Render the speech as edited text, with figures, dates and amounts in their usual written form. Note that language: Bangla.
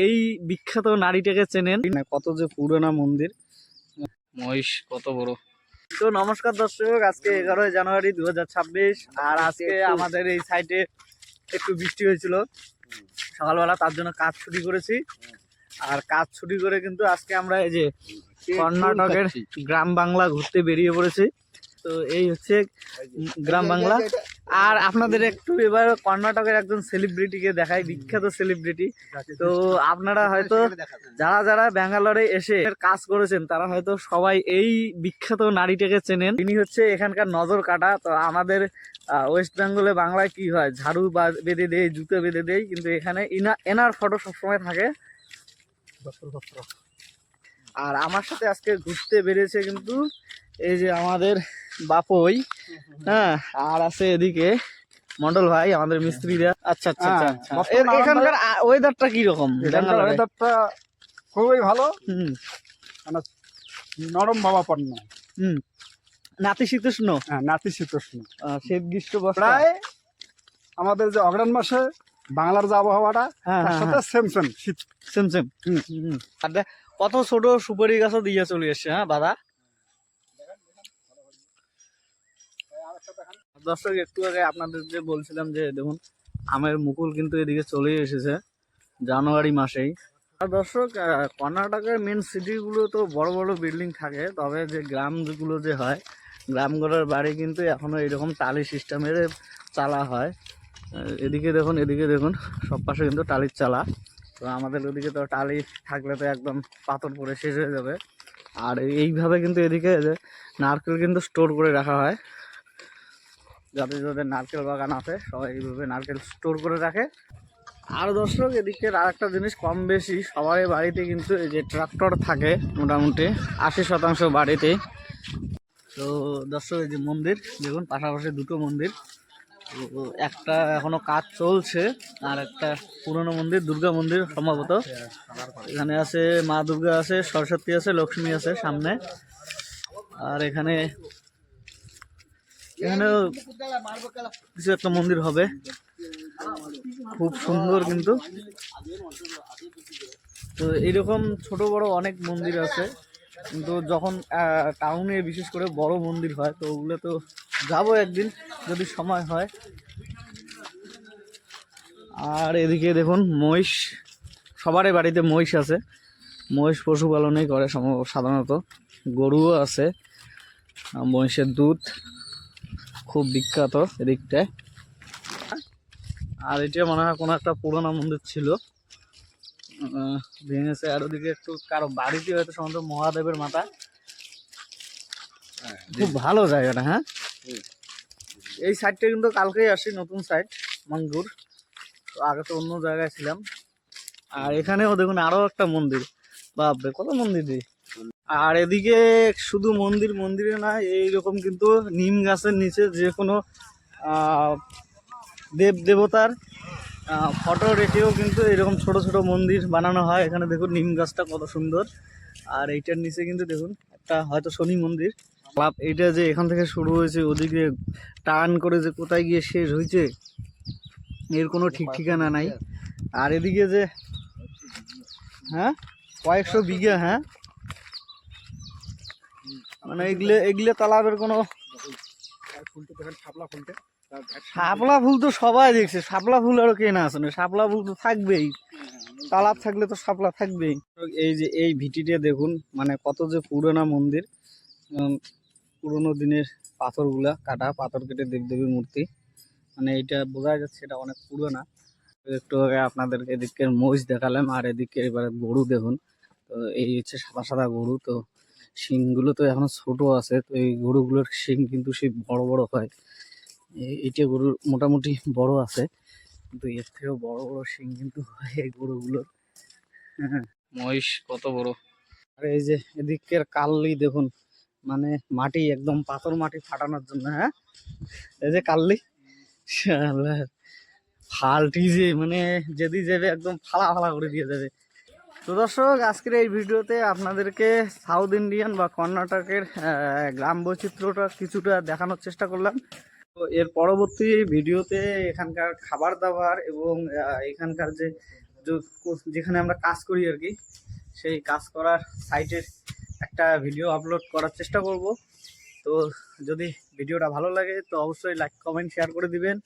এই বিখ্যাত নারীটাকে চেনেন? কত যে পুরোনো মন্দির, মহিষ কত বড়। তো নমস্কার দর্শক, আজকে 11ই জানুয়ারি 2026 আর আজকে আমাদের এই সাইডে একটু বৃষ্টি হয়েছিল সকালবেলা, তার জন্য কাজ ছুটি করেছি। আর কাজ ছুটি করে কিন্তু আজকে আমরা এই যে কর্ণাটকের গ্রাম বাংলা ঘুরতে বেরিয়ে পড়েছি। তো এই হচ্ছে গ্রাম বাংলা। আর আপনাদের একটু এবার কর্ণাটকের একজন সেলিব্রিটিকে দেখাই, বিখ্যাত সেলিব্রিটি। তো আপনারা হয়তো যারা যারা ব্যাঙ্গালোরে এসে কাজ করেছেন তারা হয়তো সবাই এই বিখ্যাত নারীটাকে চেনেন। তিনি হচ্ছে এখানকার নজর কাটা। তো আমাদের ওয়েস্ট বেঙ্গলে বাংলায় কি হয়, ঝাড়ু বেঁধে দেয়, জুতো বেঁধে দেয়, কিন্তু এখানে এনার ফটো সবসময় থাকে। আর আমার সাথে আজকে ঘুরতে বেরিয়েছে কিন্তু এই যে আমাদের বাপই, হ্যাঁ, আর আছে এদিকে মন্ডল ভাই, আমাদের মিস্ত্রিরা। আচ্ছা আচ্ছা আচ্ছা, এখানকার ওয়েদারটা কি রকম? ওয়েদারটা খুবই ভালো, মানে নরম ভাবাপন্ন। নাতিশীতোষ্ণ। হ্যাঁ, নাতিশীতোষ্ণ। শীত গ্রীষ্ম প্রায় আমাদের যে অগ্রহণ মাসে বাংলার যে আবহাওয়াটা তার সাথে সেম সেম শীত, সেম সেম। কত ছোট সুপারি গাছও দিয়ে চলে এসছে। হ্যাঁ দাদা, দর্শক একটু আগে আপনাদের যে বলছিলাম যে দেখুন আমের মুকুল কিন্তু এদিকে চলে এসেছে জানুয়ারি মাসেই। আর দর্শক, কর্ণাটকের মেন সিটিগুলো তো বড় বড় বিল্ডিং থাকে, তবে যে গ্রামগুলো যে হয়, গ্রামগুলোর বাড়ি কিন্তু এখনো এরকম টালি সিস্টেমের চালা হয়। এদিকে দেখুন, এদিকে দেখুন, সব পাশে কিন্তু টালির চালা। তো আমাদের ওদিকে তো টালি থাকলে তো একদম পাথর পরে শেষ হয়ে যাবে। আর এইভাবে কিন্তু এদিকে নারকেল কিন্তু স্টোর করে রাখা হয়। যাদের যাদের নারকেল বাগান আছে সবাই এইভাবে নারকেল স্টোর করে রাখে। আর দর্শক, এদিকে আর একটা জিনিস কম বেশি সবাই বাড়িতে কিন্তু এই যে ট্রাক্টর থাকে, মোটামুটি 80% বাড়িতে। তো দর্শক, এই যে মন্দির দেখুন, পাশাপাশি দুটো মন্দির। তো একটা এখনো কাজ চলছে, আর একটা পুরনো মন্দির, দুর্গা মন্দির সম্ভবত। এখানে আছে মা দুর্গা আছে, সরস্বতী আছে, লক্ষ্মী আছে সামনে। আর এখানে এখানেও কিছু একটা মন্দির হবে, খুব সুন্দর কিন্তু। তো এইরকম ছোট বড় অনেক মন্দির আছে, কিন্তু যখন টাউনে বিশেষ করে বড় মন্দির হয় তো ওগুলো তো যাবো একদিন যদি সময় হয়। আর এদিকে দেখুন মহিষ, সবারই বাড়িতে মহিষ আছে, মহিষ পশুপালনই করে সাধারণত। গরুও আছে, মহিষের দুধ খুব বিখ্যাত এদিকটায়। আর এটা মনে হয় কোনো একটা পুরোনো মন্দির ছিল, ভেঙেছে। আর ওদিকে একটু কারো বাড়িতে হয়তো সম্ভবত মহাদেবের মাথা। খুব ভালো জায়গাটা। হ্যাঁ, এই সাইডটা কিন্তু কালকেই আসি, নতুন সাইড মঙ্গুর। তো আগে তো অন্য জায়গায় ছিলাম। আর এখানেও দেখুন আরো একটা মন্দির, বাপরে কত মন্দির। আর এদিকে শুধু মন্দির মন্দিরে না, এইরকম কিন্তু নিম গাছের নিচে যে কোনো দেব দেবতার ফটো রেখেও কিন্তু এরকম ছোট ছোট মন্দির বানানো হয়। এখানে দেখুন নিম গাছটা কত সুন্দর। আর এইটার নিচে কিন্তু দেখুন একটা হয়তো শনি মন্দির। ক্লাব এইটা যে এখান থেকে শুরু হয়েছে, ওদিকে টার্ন করে যে কোথায় গিয়ে শেষ হয়েছে এর কোনো ঠিক ঠিকানা নাই। আর এদিকে যে হ্যাঁ কয়েকশো বিঘা, হ্যাঁ, মানে এগুলো তালাবের কোনো। শাপলা ফুল তো সবাই দেখছে, শাপলা ফুল আরো কে না আছে, শাপলা ফুল তো থাকবেই, তালাব থাকলে তো শাপলা থাকবেই। এই যে এই ভিটিটা দেখুন, মানে কত যে পুরোনো মন্দির, পুরোনো দিনের পাথরগুলা কাটা, পাথর কেটে দেবদেবীর মূর্তি, মানে এটা বোঝা যাচ্ছে এটা অনেক পুরোনো। একটু আগে আপনাদেরকে এদিকের মহিষ দেখালাম, আর এদিকে এবারে গরু দেখুন। তো এই হচ্ছে সাদা সাদা গরু। তো শিংগুলো তো এখনো ছোট আছে, তো এই গরুগুলোর শিং কিন্তু সেই বড় বড় হয়। এইটা গরুর মোটামুটি বড় আছে, কিন্তু এর থেকেও বড় বড় শিং কিন্তু হয় এই গরুগুলোর। হ্যাঁ, মহিষ কত বড়। আর এই যে এদিকের কাল্লি দেখুন, মানে মাটি একদম পাথর মাটি ফাটানোর জন্য। হ্যাঁ, এই যে কাল্লি ফালটি যে মানে যদি যাবে একদম ফালা ফালা করে দিয়ে যাবে। তো দর্শক, আজকের এই ভিডিওতে আপনাদেরকে সাউথ ইন্ডিয়ান বা কর্ণাটকের গ্রাম বৈচিত্র্যটা কিছুটা দেখানোর চেষ্টা করলাম। তো এর পরবর্তী ভিডিওতে এখানকার খাবার দাবার এবং এখানকার যে যেখানে আমরা কাজ করি আর কি, সেই কাজ করার সাইটের একটা ভিডিও আপলোড করার চেষ্টা করব। তো যদি ভিডিওটা ভালো লাগে তো অবশ্যই লাইক কমেন্ট শেয়ার করে দিবেন।